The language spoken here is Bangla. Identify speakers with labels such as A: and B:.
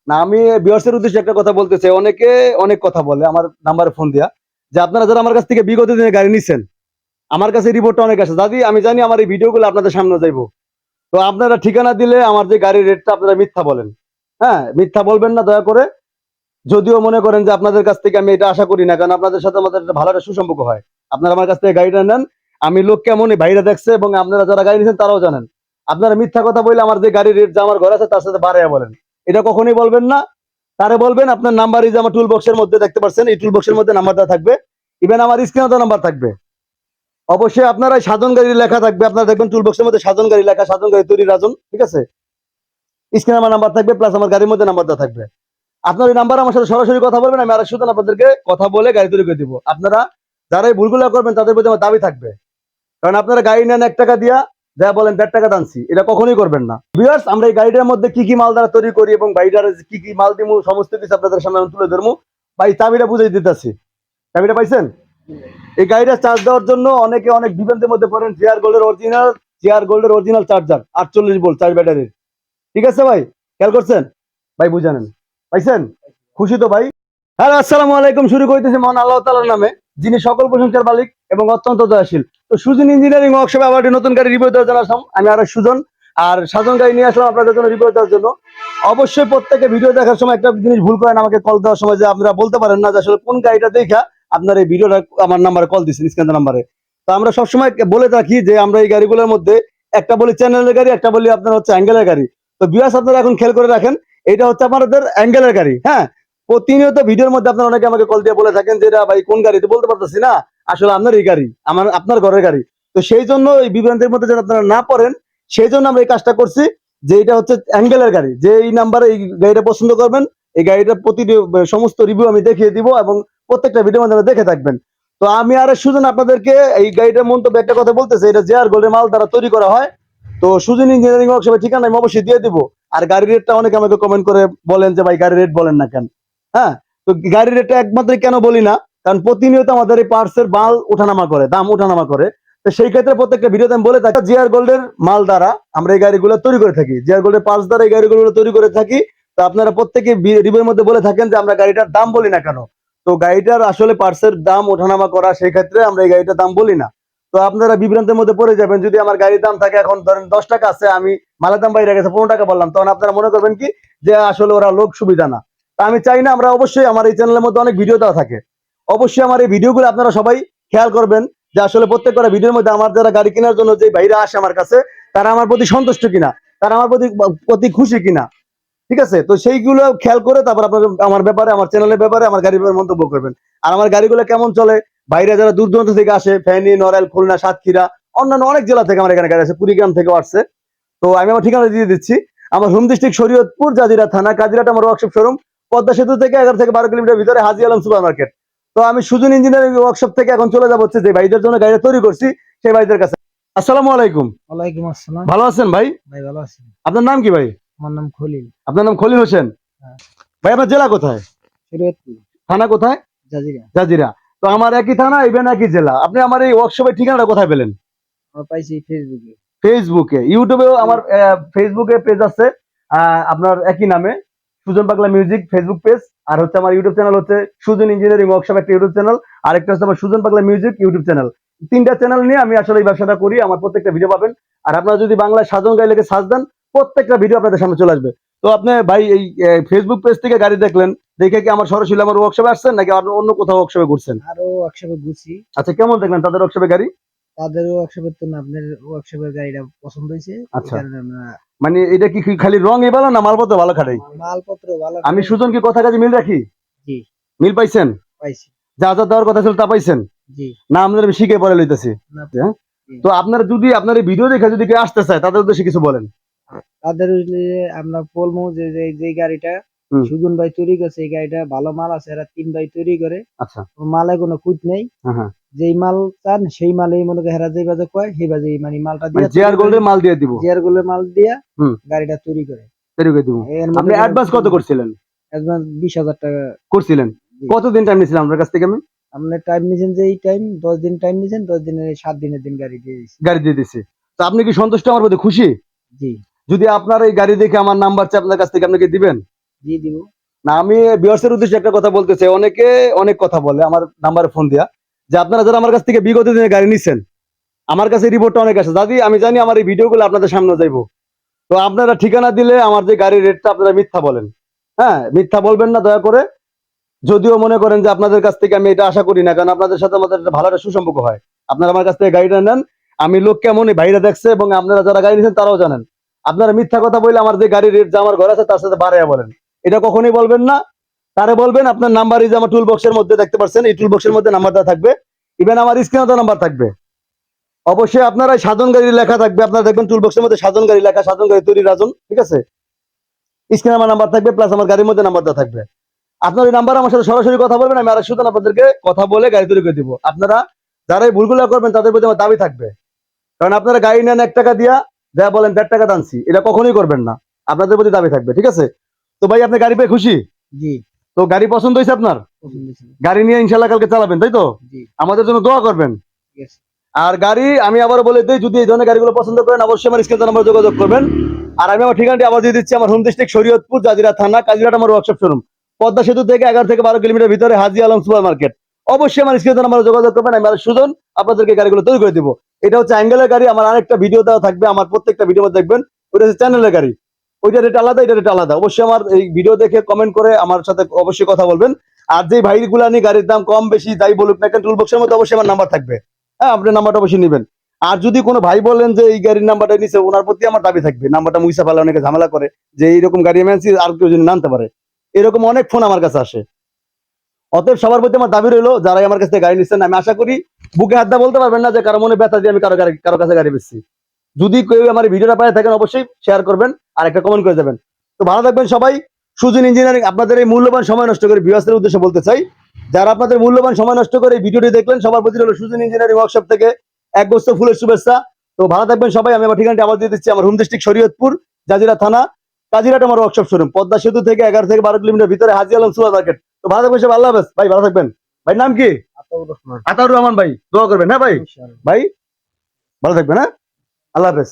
A: না, আমি ভিউয়ার্সের উদ্দেশ্যে একটা কথা বলতে চাই। অনেকে অনেক কথা বলে আমার নাম্বারে ফোন দিয়া যে আপনারা যারা আমার কাছ থেকে বিগত দিনে গাড়ি নিছেন, আমার কাছে রিপোর্টটা অনেক আসে। দাদি আমি জানি আমার এই ভিডিওগুলো আপনাদের সামনে যাইবো। তো আপনারা ঠিকানা দিলে আমার যে গাড়ির রেটটা আপনারা মিথ্যা বলেন। হ্যাঁ, মিথ্যা বলবেন না দয়া করে। যদিও মনে করেন যে আপনাদের কাছ থেকে আমি এটা আশা করি না, কারণ আপনাদের সাথে আমাদের একটা ভালো একটা সুসম্পর্ক হয়। আপনারা আমার কাছ থেকে গাড়িটা নেন, আমি লোক কেমন এই ভাইরা দেখছে এবং আপনারা যারা গাড়ি নিয়েছেন তারাও জানেন। আপনারা মিথ্যা কথা বলে আমার যে গাড়ির রেট যে আমার ঘর আছে তার সাথে বাড়াইয়া বলেন, এটা কখনোই বলবেন না। তারে বলবেন আপনার নাম্বার এই যে আমার টুল বক্সের মধ্যে দেখতে পাচ্ছেন, এই টুল বক্সের মধ্যে নাম্বারটা থাকবে, ইভেন আমার স্ক্রিনে নাম্বার থাকবে। অবশ্যই আপনারা সাধন গাড়ি লেখা থাকবে, আপনারা দেখবেন টুল বক্সের মধ্যে সাধন গাড়ি লেখা, সাধন গাড়ি তৈরি রাজন, ঠিক আছে। স্ক্রিনে আমার নাম্বার থাকবে, প্লাস আমার গাড়ির মধ্যে নাম্বারটা থাকবে। আপনার ওই নাম্বার আমার সাথে সরাসরি কথা বলবেন, আমি আর সুতরাং আপনাদেরকে কথা বলে গাড়ি তৈরি করে দিব। আপনারা যারা এই ভুলগুলো করবেন তাদের প্রতি আমার দাবি থাকবে, কারণ আপনারা গাড়ি নেন 1 টাকা দিয়া, যা বলেন 1.5 টাকা দানছি, এটা কখনোই করবেন না। ভিউয়ার্স, আমরা এই গাড়িটার মধ্যে কি কি মাল দ্বারা তৈরি করি এবং গাড়িটার কি কি মাল দিমু সমস্ত কিছু আপনাদের সামনে আমি তুলে ধরবো। ভাই চাবিটা বুঝাই দিতেছি, চাবিটা পাইছেন? এই গাড়িটা চার্জ দেওয়ার জন্য অনেকে অনেক বিভ্রান্তির মধ্যে পড়েন। জিআর গোল্ডের অরিজিনাল চার্জার 48 ভোল্ট 4 ব্যাটারির, ঠিক আছে ভাই? খেয়াল করছেন? ভাই বুঝানেন, পাইছেন? খুশি তো ভাই? হ্যালো, আসসালামু আলাইকুম। শুরু করতেছি মহান আল্লাহ তাআলার নামে, যিনি সকল প্রশংসার মালিক এবং অত্যন্ত দয়াশীল। তো সুজন ইঞ্জিনিয়ারিং ওয়ার্কশপে আবার একটি নতুন গাড়ি রিভিউ দেওয়ার জন্য আসলাম। আমি আর সুজন, আর সাজন গাড়ি নিয়ে আসলাম আপনাদের জন্য রিভিউ দেওয়ার জন্য। অবশ্যই প্রত্যেকে ভিডিও দেখার সময় একটা জিনিস ভুল করেন, আমাকে কল দেওয়ার সময় যে আপনারা বলতে পারেন না যে আসলে কোন গাড়িটা দেখা আপনার এই ভিডিওটা আমার নাম্বারে কল দিচ্ছেন, স্ক্যান নাম্বারে। তো আমরা সবসময় বলে থাকি যে আমরা এই গাড়িগুলোর মধ্যে একটা বলি চ্যানেলের গাড়ি, একটা বলি আপনার হচ্ছে অ্যাঙ্গেলের গাড়ি। তো ভিউয়ার্স, আপনারা এখন খেয়াল করে রাখেন, এটা হচ্ছে আমাদের অ্যাঙ্গেলের গাড়ি। হ্যাঁ, প্রতিনিয়ত ভিডিওর মধ্যে আপনারা অনেকে আমাকে কল দিয়ে বলে থাকেন যে এটা ভাই কোন গাড়ি, তো বলতে পারতেছি না আসলে আপনার এই গাড়ি, আপনার ঘরের গাড়ি। তো সেই জন্য এই বিভ্রান্তির মধ্যে যেন আপনারা না পড়েন, সেই জন্য আমরা এই কাজটা করছি যে এটা হচ্ছে অ্যাঙ্গেলের গাড়ি। যে এই নাম্বারে এই গাড়িটা পছন্দ করবেন, এই গাড়িটা সমস্ত রিভিউ আমি দেখিয়ে দিব এবং প্রত্যেকটা ভিডিওর মধ্যে দেখে থাকবেন। তো আমি আর সুজন আপনাদেরকে এই গাড়িটার মন্তব্য একটা কথা বলতেছে, এটা জেআর গোল্ডের মাল দ্বারা তৈরি করা হয়। তো সুজন ইঞ্জিনিয়ারিং ওয়ার্কশপের ঠিকানা আমি অবশ্যই দিয়ে দিব। আর গাড়ির রেটটা অনেকে আমাকে কমেন্ট করে বলেন যে ভাই গাড়ির রেট বলেন না কেন। হ্যাঁ, তো গাড়ির রেটটা একমাত্র কেন বলি না, কারণ প্রতিনিয়ত আমাদের এই পার্টসের মাল ওঠানামা করে, দাম ওঠানামা করে। তো সেই ক্ষেত্রে প্রত্যেকটা ভিডিওতে আমি বলে থাকি জিআর গোল্ডের মাল দ্বারা আমরা এই গাড়িগুলো তৈরি করে থাকি, জিআর গোল্ডের পার্টস দ্বারা এই গাড়িগুলো তৈরি করে থাকি। তো আপনারা প্রত্যেকে রিভিউর মধ্যে বলে থাকেন যে আমরা গাড়িটার দাম বলি না কেন। তো গাড়িটার আসলে পার্টসের দাম ওঠানামা করা, সেই ক্ষেত্রে আমরা এই গাড়িটার দাম বলি না। তো আপনারা বিভ্রান্তের মধ্যে পড়ে যাবেন, যদি আমার গাড়ির দাম থাকে এখন ধরেন 10 টাকা আছে, আমি মালের দাম বাইরে গেছে 15 টাকা বললাম, তখন আপনারা মনে করবেন কি যে আসলে ওরা লোক সুবিধা না। তা আমি চাই না, আমরা অবশ্যই আমার এই চ্যানেলের মধ্যে অনেক ভিডিও দেওয়া থাকে, অবশ্যই আমার এই ভিডিওগুলো আপনারা সবাই খেয়াল করবেন যে আসলে প্রত্যেকটা ভিডিওর মধ্যে আমার যারা গাড়ি কেনার জন্য যে ভাইরা আসে আমার কাছে, তারা আমার প্রতি সন্তুষ্ট কিনা, তারা আমার প্রতি প্রতি খুশি কিনা, ঠিক আছে? তো সেইগুলো খেয়াল করে তারপর আপনারা আমার ব্যাপারে, আমার চ্যানেলের ব্যাপারে, আমার গাড়ির ব্যাপারে মন্তব্য করবেন। আর আমার গাড়িগুলো কেমন চলে, বাইরে যারা দূর দূরান্ত থেকে আসে, ফেনী, নড়াইল, খুলনা, সাতক্ষীরা, অন্যান্য অনেক জেলা থেকে আমার এখানে গাড়ি আছে, কুড়িগ্রাম থেকেও আসছে। তো আমি আমার ঠিকানা দিয়ে দিচ্ছি। আমার হোম ডিস্ট্রিক্ট শরীয়তপুর, জাজিরা থানা, কাজিরাট আমার ওয়ার্কশপ শোরুম। পদ্মা সেতু থেকে 11 থেকে 12 কিলোমিটার ভিতরে হাজি আলম সুপার মার্কেট। তো আমি সুজন ইঞ্জিনিয়ারিং ওয়ার্কশপ থেকে এখন চলে যাবো হচ্ছে যে ভাইদের জন্য গাড়িটা তৈরি করছি, সেই ভাইদের কাছে। আসসালামু আলাইকুম।
B: ওয়ালাইকুম আসসালাম।
A: ভালো আছেন ভাই?
B: ভাই ভালো আছি।
A: আপনার নাম কি ভাই?
B: আমার নাম খলিল।
A: আপনার নাম খলিল হোসেন।
B: হ্যাঁ।
A: ভাই আপনার জেলা কোথায়?
B: শরীয়তপুর,
A: থানা কোথায়?
B: জাজিরা।
A: জাজিরা। তো আমার একই থানা, ইভেন একই জেলা। আপনি আমার এই ওয়ার্কশপের ঠিকানাটা কোথায় পেলেন?
B: আমরা পাইছি ফেসবুকে।
A: ফেসবুকে, ইউটিউবেও আমার ফেসবুকে পেজ আছে, আপনার একই নামে সুজন পাগলা মিউজিক ফেসবুক পেজ। আর হচ্ছে আমার ইউটিউব চ্যানেল হচ্ছে সুজন ইঞ্জিনিয়ারিং ওয়ার্কশপ একটা ইউটিউব চ্যানেল, আরেকটা হচ্ছে আমার সুজন পাগলা মিউজিক ইউটিউব চ্যানেল। 3টা চ্যানেল নিয়ে আমি আসলে এই ব্যবসাটা করি। আমার প্রত্যেকটা ভিডিও পাবেন। আর আপনারা যদি বাংলায় সাজন গাড়ি লেগে সার্চ দেন, প্রত্যেকটা ভিডিও আপনাদের সামনে চলে আসবে। তো আপনি ভাই এই ফেসবুক পেজ থেকে গাড়ি দেখলেন, দেখে কি আমার সরাসরি আমার ওয়ার্কশপে আসছেন নাকি আপনি অন্য কোথাও ওয়ার্কশপে ঘুরছেন?
B: আরো ওয়ার্কশপে ঘুরছি।
A: আচ্ছা, কেমন দেখলেন তাদের ওয়ার্কশপে গাড়ি?
B: তাদেরও ওয়ার্কশপের তো না, আপনার ওয়ার্কশপের গাড়িটা পছন্দ হয়েছে, এই
A: আচ্ছা,
B: কারণে আমরা।
A: মানে এটা কি খালি রঙই ভালো না মালপত্র ভালো খাটাই?
B: মালপত্র ভালো
A: আমি
B: করে।
A: সুজন কি কথা কাজে মিল রাখি?
B: জি,
A: মিল পাইছেন?
B: পাইছি।
A: যা যা দেওয়ার কথা ছিল তা পাইছেন?
B: জি।
A: না আপনাদের আমি শিখে পড়ে লইতেছি?
B: না।
A: হ্যাঁ?
B: জি।
A: তো আপনারা যদি আপনার এই ভিডিও দেখে যদি কেউ আসতে চায়, তাদের উদ্দেশ্যে কিছু বলেন।
B: তাদের হইলে আমরা বলবো যে যে গাড়িটা
A: হুম।
B: সুজন ভাই তৈরি করছে, এই গাড়িটা ভালো মাল আছে, এরা 3 ভাই তৈরি করে।
A: আচ্ছা।
B: মালে কোনো খুঁত নেই।
A: হ্যাঁ, হ্যাঁ।
B: যেই মাল চান সেই মালেই মনে করে হেরা যেই বাজে কয় সেই বাজে মানে মালটা
A: মানে
B: দিয়ে
A: জেআর গোল্ডের মাল দিয়ে দিব।
B: জিআর গুলোর মাল দিয়া
A: হুম।
B: গাড়িটা তৈরি করে।
A: তৈরি করে দিব।
B: এর
A: আপনি
B: মধ্যে কোনো
A: অ্যাডভান্স কত করছিলেন?
B: অ্যাডভান্স 20,000 টাকা।
A: করছিলেন?
B: জি।
A: কতদিন টাইম নিয়েছিলাম আপনার কাছ থেকে আমি?
B: আপনি টাইম নিছেন যে এই টাইম 10 দিন টাইম নিছেন, 10 দিনের 7 দিনের দিন গাড়ি দিয়ে দিছি।
A: গাড়ি দিয়ে দিছি। তো আপনি কি সন্তুষ্ট আমার প্রতি খুশি?
B: জি।
A: যদি আপনার এই গাড়ি দেখে আমার নাম্বার চেয়ে আপনার কাছ থেকে আপনি কি দিবেন?
B: জি দিব।
A: না, আমি ভিউয়ার্সের উদ্দেশ্যে একটা কথা বলতে চাই। অনেকে অনেক কথা বলে আমার নাম্বারে ফোন দিয়া, যে আপনারা যারা আমার কাছ থেকে বিগত দিনে গাড়ি নিছেন, আমার কাছে রিপোর্টটা অনেক আসে। দাদি আমি জানি আমার এই ভিডিওগুলো আপনাদের সামনে যাইবো, তো আপনারা ঠিকানা দিলে আমার যে গাড়ির রেটটা আপনারা মিথ্যা বলেন। হ্যাঁ, মিথ্যা বলবেন না দয়া করে। যদিও মনে করেন যে আপনাদের কাছ থেকে আমি এটা আশা করি না, কারণ আপনাদের সাথে আমাদের একটা ভালো একটা সুসম্পর্ক হয়। আপনারা আমার কাছ থেকে গাড়িটা নেন, আমি লোক কেমন এই ভাইরা দেখছে, এবং আপনারা যারা গাড়ি নিছেন তারাও জানেন। আপনারা মিথ্যা কথা বলে আমার যে গাড়ির রেট যা আমার ঘর আছে তার সাথে বাড়াইয়া বলেন, এটা কখনোই বলবেন না। তারে বলবেন আপনার নাম্বার এই যে আমার টুল বক্সের মধ্যে দেখতে পাচ্ছেন, এই টুল বক্সের মধ্যে নাম্বারটা থাকবে, ইভেন আমার স্ক্রিনে নাম্বার থাকবে। অবশ্যই আপনারা এই সাধন গাড়ি লেখা থাকবে, আপনারা দেখবেন টুল বক্সের মধ্যে সাধন গাড়ি লেখা, সাধন গাড়ি তৈরি রাজন, ঠিক আছে। স্ক্রিনে আমার নাম্বার থাকবে, প্লাস আমার গাড়ির মধ্যে নাম্বারটা থাকবে। আপনার ওই নাম্বার আমার সাথে সরাসরি কথা বলবেন, আমি আর সুতরাং আপনাদেরকে কথা বলে গাড়ি তৈরি করে দিব। আপনারা যারা এই ভুলগুলো করবেন তাদের প্রতি আমার দাবি থাকবে, কারণ আপনারা গাড়ি নেন 1 টাকা দিয়া, যা বলেন 1.5 টাকা দানছি, এটা কখনোই করবেন না। আপনাদের প্রতি দাবি থাকবে, ঠিক আছে। তো ভাই আপনি গাড়ি পেয়ে খুশি?
B: জি
A: তো গাড়ি পছন্দ হয়েছে আপনার?
B: পছন্দ ছিল।
A: গাড়ি নিয়ে ইনশাল্লাহ কালকে চালাবেন, তাই তো?
B: জি
A: আমাদের জন্য দোয়া করবেন।
B: ঠিক আছে।
A: আর গাড়ি আমি আবার বলে দিই, যদি এই ধরনের গাড়িগুলো পছন্দ করেন অবশ্যই আমার স্ক্রিনে নাম্বার যোগাযোগ করবেন। আর আমি আমার ঠিকানাটি আবার দিয়ে দিচ্ছি, আমার হোম ডিস্ট্রিক্ট শরীয়তপুর, জাজিরা থানা, কাজিরাট আমার ওয়ার্কশপ শোরুম, পদ্মা সেতু থেকে 11 থেকে 12 কিলোমিটার ভিতরে, হাজি আলম সুপার মার্কেট। অবশ্যই আমার স্ক্রিনে নাম্বার যোগাযোগ করবেন, আমি আর সুজন আপনাদেরকে গাড়িগুলো তৈরি করে দিব। এটা হচ্ছে অ্যাঙ্গেলের গাড়ি, আমার আরেকটা ভিডিও দেওয়া থাকবে, আমার প্রত্যেকটা ভিডিও দেখবেন, ওইটা হচ্ছে চ্যানেলের গাড়ি, ওইটা রেট আলাদা, এটা রেট আলাদা। অবশ্যই আমার এই ভিডিও দেখে কমেন্ট করে আমার সাথে অবশ্যই কথা বলবেন। আর যে ভাইগুলা নিয়ে গাড়ির দাম কম বেশি যাই বলুক না কেন, টুল বক্সের মধ্যে অবশ্যই আমার নাম্বার থাকবে। হ্যাঁ, আপনার নাম্বারটা অবশ্যই নেবেন। আর যদি কোনো ভাই বলেন যে এই গাড়ির নাম্বারটা নিছে, ওনার প্রতি আমার দাবি থাকবে, নাম্বারটা মুইসা ফেলে অনেকে ঝামেলা করে, যে এইরকম গাড়ি আমি আনছি আর কেউ যদি নামতে পারে, এরকম অনেক ফোন আমার কাছে আসে। অতএব সবার প্রতি আমার দাবি রইলো, যারাই আমার কাছ থেকে গাড়ি নিচ্ছেন, আমি আশা করি বুকে হাত দিয়ে বলতে পারবেন না যে কারো মনে ব্যথা দিয়ে আমি কারো কাছে গাড়ি বেচছি। যদি কেউ আমার ভিডিওটা পায় থাকেন অবশ্যই শেয়ার করবেন আর একটা কমেন্ট করে দেবেন। তো ভালো থাকবেন সবাই। সুজন ইঞ্জিনিয়ারিং আপনাদের এই মূল্যবান সময় নষ্ট করে ভিউয়ার্সদের উদ্দেশ্যে বলতে চাই, যারা আপনাদের মূল্যবান সময় নষ্ট করে এই ভিডিওটি দেখলেন, সবার প্রতি হলো সুজন ইঞ্জিনিয়ারিং ওয়ার্কশপ থেকে এক বস্তা ফুলের শুভেচ্ছা। তো ভালো থাকবেন সবাই। আমি আমার ঠিকানাটি আবার দিয়ে দিচ্ছি, আমার হোম ডিস্ট্রিক্ট শরীয়তপুর, জাজিরা থানা, কাজিরাট আমার ওয়ার্কশপ শোরুম, পদ্মা সেতু থেকে 11 থেকে 12 কিলোমিটার ভিতরে, হাজি আলম সুপার মার্কেট। তো ভালো থাকবেন সবাই, আল্লাহ হাফেজ ভাই, ভালো থাকবেন। ভাই নাম কি?
B: আতাউর রহমান।
A: আতাউর রহমান ভাই, দোয়া করবেন। হ্যাঁ ভাই,
B: ইনশাআল্লাহ।
A: ভাই ভালো থাকবেন। হ্যাঁ, আল্লাহ হাফেজ।